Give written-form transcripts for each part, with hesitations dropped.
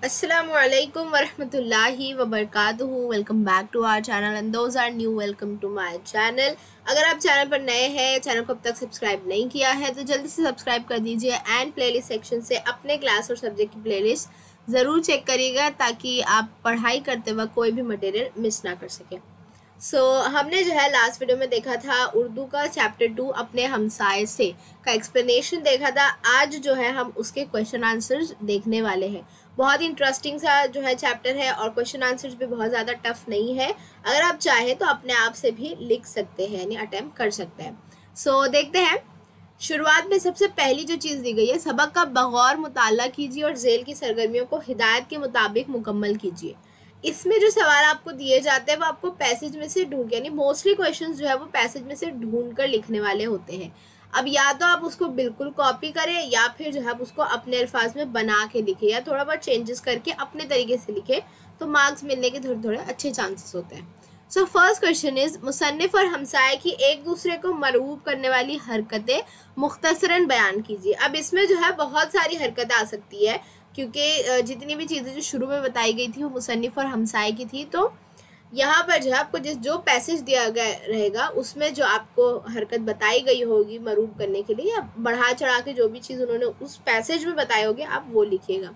Assalamualaikum warahmatullahi wabarakatuh। Welcome back to our channel and those are new welcome to my channel. अगर आप channel पर नए हैं, channel को अब तक सब्सक्राइब नहीं किया है तो जल्दी से सब्सक्राइब कर दीजिए एंड प्लेलिस्ट सेक्शन से अपने क्लास और सब्जेक्ट की प्लेलिस्ट ज़रूर चेक करिएगा ताकि आप पढ़ाई करते वक्त कोई भी मटेरियल मिस ना कर सकें। हमने जो है लास्ट वीडियो में देखा था उर्दू का चैप्टर 2 अपने हमसाए से का एक्सप्लेनेशन देखा था। आज जो है हम उसके क्वेश्चन आंसर्स देखने वाले हैं। बहुत इंटरेस्टिंग सा जो है चैप्टर है और क्वेश्चन आंसर्स भी बहुत ज़्यादा टफ नहीं है। अगर आप चाहें तो अपने आप से भी लिख सकते हैं, यानी अटेम्प्ट कर सकते हैं। देखते हैं। शुरुआत में सबसे पहली जो चीज़ दी गई है, सबक का बगौर मुताला कीजिए और जेल की सरगर्मियों को हिदायत के मुताबिक मुकम्मल कीजिए। इसमें जो सवाल आपको दिए जाते हैं वो आपको पैसेज में से ढूंढ, यानी मोस्टली क्वेश्चंस जो है वो पैसेज में से ढूंढ कर लिखने वाले होते हैं। अब या तो आप उसको बिल्कुल कॉपी करें या फिर जो है उसको अपने अल्फाज में बना के लिखें या थोड़ा बहुत चेंजेस करके अपने तरीके से लिखें, तो मार्क्स मिलने के थोड़े थोड़े अच्छे चांसेस होते हैं। फर्स्ट क्वेश्चन इज, मुसन्निफ और हमसाए की एक दूसरे को मरूब करने वाली हरकतें मुख्तसरन बयान कीजिए। अब इसमें जो है बहुत सारी हरकतें आ सकती है क्योंकि जितनी भी चीज़ें जो शुरू में बताई गई थी वो मुसन्निफ और हमसाए की थी। तो यहाँ पर जो है आपको जो पैसेज दिया गया रहेगा उसमें जो आपको हरकत बताई गई होगी मरूब करने के लिए या बढ़ा चढ़ा के जो भी चीज़ उन्होंने उस पैसेज में बताई होगी आप वो लिखिएगा।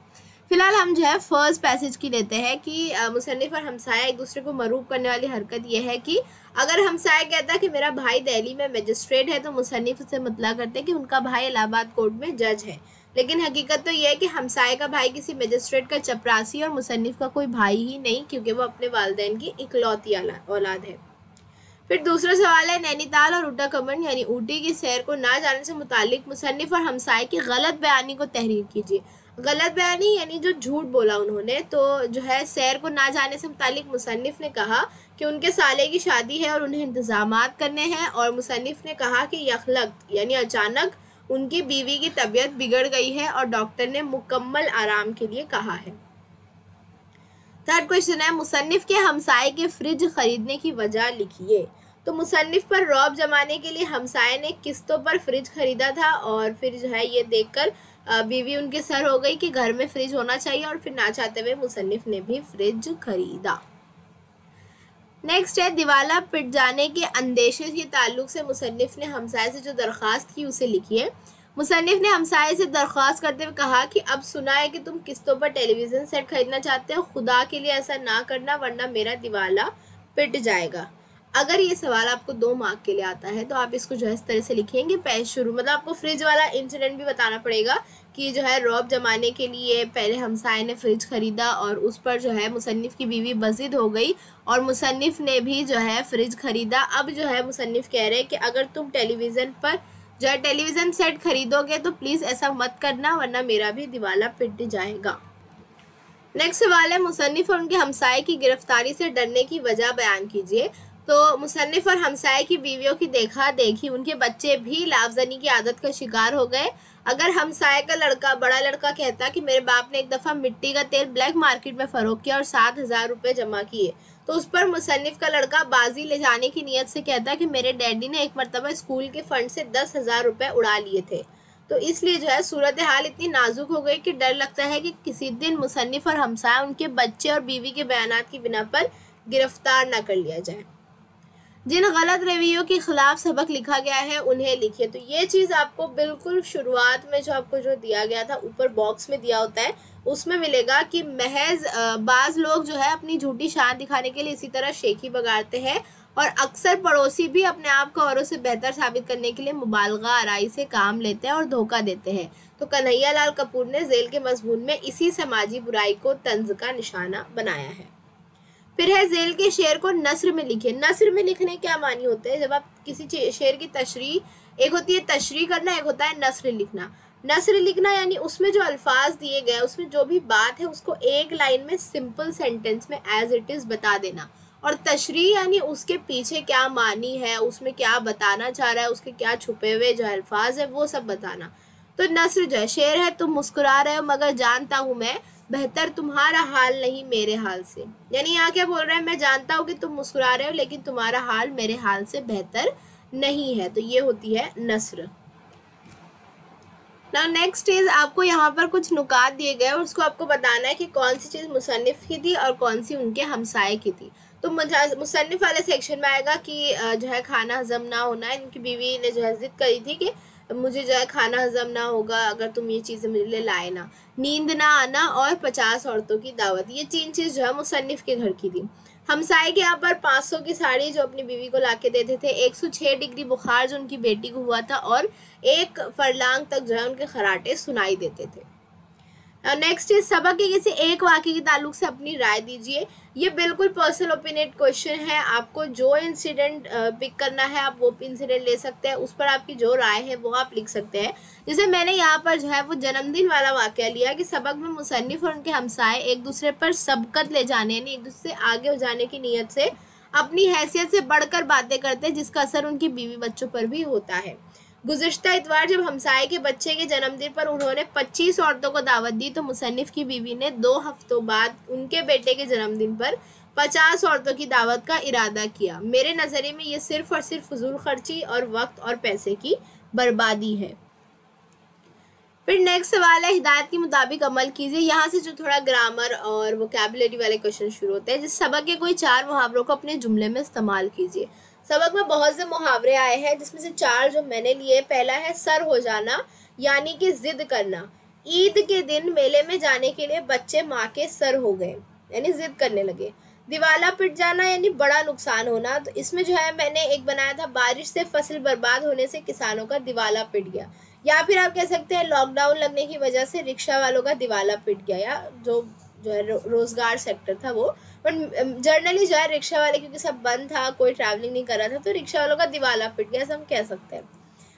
फिलहाल हम जो है फर्स्ट पैसेज की लेते हैं कि मुसन्निफ और हमसाया एक दूसरे को मरूब करने वाली हरकत यह है कि अगर हमसाया कहता है कि मेरा भाई दिल्ली में मजिस्ट्रेट है तो मुसन्निफ से मतलब करते हैं कि उनका भाई इलाहाबाद कोर्ट में जज है। लेकिन हकीकत तो यह है कि हमसाये का भाई किसी मजिस्ट्रेट का चपरासी और मुसन्निफ का कोई भाई ही नहीं, क्योंकि वो अपने वालिदैन की इकलौती औलाद है। फिर दूसरा सवाल है, नैनीताल और ऊटाकमन यानी ऊटी की सैर को ना जाने से मुतालिक मुसन्निफ और हमसाये की गलत बयानी को तहरीर कीजिए। गलत बयानी यानी जो झूठ बोला उन्होंने, तो जो है सैर को ना जाने से मुतालिक मुसन्निफ ने कहा कि उनके साले की शादी है और उन्हें इंतजामात करने हैं, और मुसन्निफ ने कहा कि यखलक यानी अचानक उनकी बीवी की तबीयत बिगड़ गई है और डॉक्टर ने मुकम्मल आराम के लिए कहा है। थर्ड क्वेश्चन है, मुसन्निफ के हमसाये के फ्रिज खरीदने की वजह लिखिए। तो मुसन्निफ पर रौब जमाने के लिए हमसाये ने किस्तों पर फ्रिज खरीदा था और फिर जो है ये देखकर बीवी उनके सर हो गई कि घर में फ्रिज होना चाहिए, और फिर ना चाहते हुए मुसन्निफ ने भी फ्रिज खरीदा। नेक्स्ट है, दिवाला पिट जाने के अंदेशे के ताल्लुक से मुसन्निफ ने हमसाये से जो दरख्वास्त की उसे लिखिए। मुसन्निफ ने हमसाये से दरख्वास्त करते हुए कहा कि अब सुना है कि तुम किस्तों पर टेलीविज़न सेट खरीदना चाहते हो, खुदा के लिए ऐसा ना करना वरना मेरा दिवाला पिट जाएगा। अगर ये सवाल आपको 2 मार्क के लिए आता है तो आप इसको जो है इस तरह से लिखेंगे। पहले शुरू मतलब आपको फ्रिज वाला इंसिडेंट भी बताना पड़ेगा कि जो है रौब जमाने के लिए पहले हमसाये ने फ्रिज खरीदा और उस पर जो है मुसन्निफ की बीवी बज़िद हो गई और मुसन्निफ ने भी जो है फ्रिज खरीदा। अब जो है मुसन्निफ कह रहे हैं कि अगर तुम टेलीविज़न पर जो है टेलीविज़न सेट खरीदोगे तो प्लीज़ ऐसा मत करना वरना मेरा भी दिवाला पिट जाएगा। नेक्स्ट सवाल है, मुसन्निफ और उनके हमसाये की गिरफ्तारी से डरने की वजह बयान कीजिए। तो मुसन्निफ और हमसाये की बीवियों की देखा देखी उनके बच्चे भी लाफजनी की आदत का शिकार हो गए। अगर हमसाये का लड़का बड़ा लड़का कहता कि मेरे बाप ने एक दफ़ा मिट्टी का तेल ब्लैक मार्केट में फ़रोख्त किया और 7,000 रुपये जमा किए, तो उस पर मुसन्निफ का लड़का बाजी ले जाने की नीयत से कहता कि मेरे डैडी ने एक मरतबा स्कूल के फ़ंड से 10,000 रुपये उड़ा लिए थे, तो इसलिए जो है सूरत हाल इतनी नाजुक हो गई कि डर लगता है कि किसी दिन मुसन्निफ और हमसाया उनके बच्चे और बीवी के बयानात की बिना पर गिरफ्तार न कर लिया जाए। जिन गलत रवैयों के खिलाफ सबक लिखा गया है उन्हें लिखिए। तो ये चीज़ आपको बिल्कुल शुरुआत में जो आपको जो दिया गया था ऊपर बॉक्स में दिया होता है उसमें मिलेगा कि महज बाज़ लोग जो है अपनी झूठी शान दिखाने के लिए इसी तरह शेखी बगाड़ते हैं और अक्सर पड़ोसी भी अपने आप को औरों से बेहतर साबित करने के लिए मुबालगा आराई से काम लेते हैं और धोखा देते हैं। तो कन्हैया लाल कपूर ने जेल के मजमून में इसी समाजी बुराई को तंज का निशाना बनाया है। फिर है, जेल के शेर को नस्र में लिखे। नस्र में लिखने क्या मानी होते हैं, जब आप किसी शेर की तशरीह, एक होती है तशरीह करना, एक होता है नस्र लिखना। नस्र लिखना यानी उसमें जो अल्फाज दिए गए उसमें जो भी बात है उसको एक लाइन में सिंपल सेंटेंस में एज इट इज़ बता देना, और तशरीह यानी उसके पीछे क्या मानी है, उसमें क्या बताना चाह रहा है, उसके क्या छुपे हुए जो अल्फाज है वो सब बताना। तो नस्र जो है, शेर है, तुम मुस्कुरा रहे हो मगर जानता हूँ मैं बेहतर तुम्हारा हाल नहीं मेरे हाल से, यानी यहाँ क्या बोल रहा है, मैं जानता हूँ कि तुम मुस्कुरा रहे हो लेकिन तुम्हारा हाल मेरे हाल से बेहतर नहीं है। तो ये होती है नस्र। नाउ नेक्स्ट इज आपको यहाँ पर कुछ नुकात दिए गए और उसको आपको बताना है कि कौन सी चीज़ मुसन्निफ़ की थी और कौन सी उनके हमसाए की थी। तो मुसन्निफ़ वाले सेक्शन में आएगा कि जो है खाना हज़म ना होना, इनकी बीवी ने जो है ज़िद करी थी कि मुझे जो है खाना हज़म ना होगा अगर तुम ये चीज़ें मेरे लिए लाए ना, नींद ना आना और 50 औरतों की दावत, ये 3 चीज़ जो है मुसन्निफ़ के घर की थी। हमसाए के यहाँ पर 500 की साड़ी जो अपनी बीवी को लाके देते थे, 106 डिग्री बुखार जो उनकी बेटी को हुआ था और 1 फरलांग तक जो है उनके खराटे सुनाई देते थे। नेक्स्ट इज सबक के किसी एक वाक़े के ताल्लुक से अपनी राय दीजिए। ये बिल्कुल पर्सनल ओपिनियन क्वेश्चन है, आपको जो इंसिडेंट पिक करना है आप वो इंसिडेंट ले सकते हैं, उस पर आपकी जो राय है वो आप लिख सकते हैं। जैसे मैंने यहाँ पर जो है वो जन्मदिन वाला वाक़या लिया कि सबक में मुसन्निफ़ और उनके हमसाए एक दूसरे पर सबकत ले जाने यानी एक दूसरे से आगे हो जाने की नीयत से अपनी हैसियत से बढ़कर बातें करते हैं, जिसका असर उनकी बीवी बच्चों पर भी होता है। गुज़िश्ता इतवार जब हमसाए के बच्चे के जन्मदिन पर उन्होंने 25 औरतों को दावत दी तो मुसन्निफ़ की बीवी ने 2 हफ्तों बाद उनके बेटे के जन्मदिन पर 50 औरतों की दावत का इरादा किया। मेरे नज़रिए में ये सिर्फ़ और सिर्फ फजूल खर्ची और वक्त और पैसे की बर्बादी है। फिर नेक्स्ट सवाल है, हिदायत के मुताबिक अमल कीजिए। यहाँ से जो थोड़ा ग्रामर और वोकैबुलरी वाले क्वेश्चन शुरू होते हैं। जिस सबक के कोई 4 मुहावरों को अपने जुमले में इस्तेमाल कीजिए। सबक में बहुत से मुहावरे आए हैं जिसमें से 4 जो मैंने लिए, पहला है सर हो जाना यानी कि ज़िद करना। ईद के दिन मेले में जाने के लिए बच्चे माँ के सर हो गए यानी ज़िद करने लगे। दिवाला पिट जाना यानी बड़ा नुकसान होना, तो इसमें जो है मैंने एक बनाया था बारिश से फसल बर्बाद होने से किसानों का दिवाला पिट गया, या फिर आप कह सकते हैं लॉकडाउन लगने की वजह से रिक्शा वालों का दिवाला पिट गया, या जो है रोज़गार सेक्टर था वो। बट जर्नली जो है रिक्शा वाले क्योंकि सब बंद था, कोई ट्रैवलिंग नहीं कर रहा था, तो रिक्शा वालों का दिवाला पिट गया, ऐसा हम कह सकते हैं।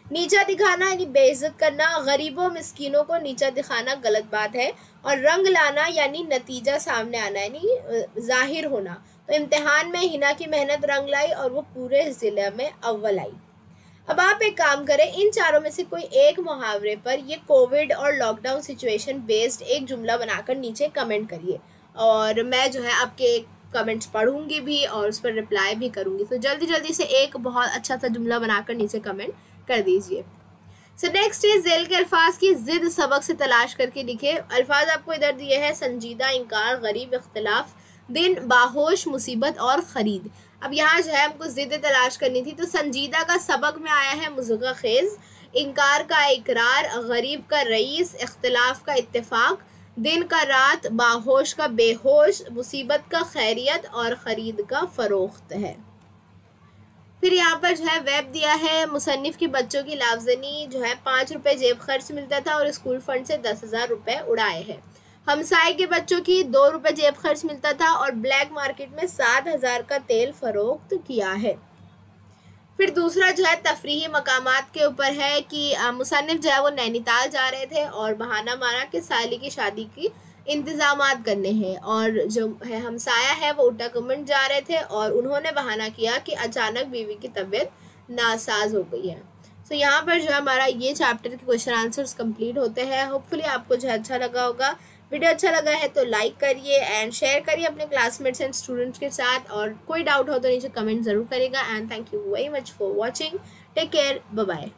नीचा दिखाना यानी बेइज्जत करना, गरीबों मिस्कीनों को नीचा दिखाना गलत बात है। और रंग लाना यानी नतीजा सामने आना यानी जाहिर होना। तो इम्तिहान में हिना की मेहनत रंग लाई और वो पूरे ज़िले में अव्वल आई। अब आप एक काम करें, इन चारों में से कोई एक मुहावरे पर ये कोविड और लॉकडाउन सिचुएशन बेस्ड एक जुमला बनाकर नीचे कमेंट करिए और मैं जो है आपके कमेंट्स पढ़ूंगी भी और उस पर रिप्लाई भी करूंगी। तो जल्दी जल्दी से एक बहुत अच्छा सा जुमला बनाकर नीचे कमेंट कर दीजिए। सो नेक्स्ट इज ज़ेल के अल्फाज की ज़िद सबक से तलाश करके लिखे। अल्फाज आपको इधर दिए हैं, संजीदा, इनकार, गरीब, इख्तिलाफ, दिन, बाहोश, मुसीबत और ख़रीद। अब यहाँ जो है हमको ज़िद तलाश करनी थी, तो संजीदा का सबक में आया है मुज़ग़्ग़ा ख़ेज़, इनकार का इकरार, गरीब का रईस, इख्तिलाफ का इत्तेफाक, दिन का रात, बाहोश का बेहोश, मुसीबत का खैरियत और ख़रीद का फ़रोख्त है। फिर यहाँ पर जो है वेब दिया है, मुसन्निफ़ के बच्चों की लाफ्ज़नी जो है 5 रुपये जेब खर्च मिलता था और स्कूल फ़ंड से 10,000 रुपये उड़ाए हैं। हमसाए के बच्चों की 2 रुपये जेब खर्च मिलता था और ब्लैक मार्केट में 7,000 का तेल फ़रोख्त किया है। फिर दूसरा जो है तफरीही मकामात के ऊपर है कि मुसन्निफ़ जो है वो नैनीताल जा रहे थे और बहाना मारा कि साली की शादी की इंतज़ामात करने हैं, और जो है हमसाया है वो उट्टाकमंड जा रहे थे और उन्होंने बहाना किया कि अचानक बीवी की तबीयत नासाज हो गई है। सो यहाँ पर जो है हमारा ये चैप्टर के क्वेश्चन आंसर्स कंप्लीट होते हैं। होपफुली आपको जो है अच्छा लगा होगा। वीडियो अच्छा लगा है तो लाइक करिए एंड शेयर करिए अपने क्लासमेट्स एंड स्टूडेंट्स के साथ, और कोई डाउट हो तो नीचे कमेंट ज़रूर करिएगा। And thank you very much for watching. Take care, bye bye.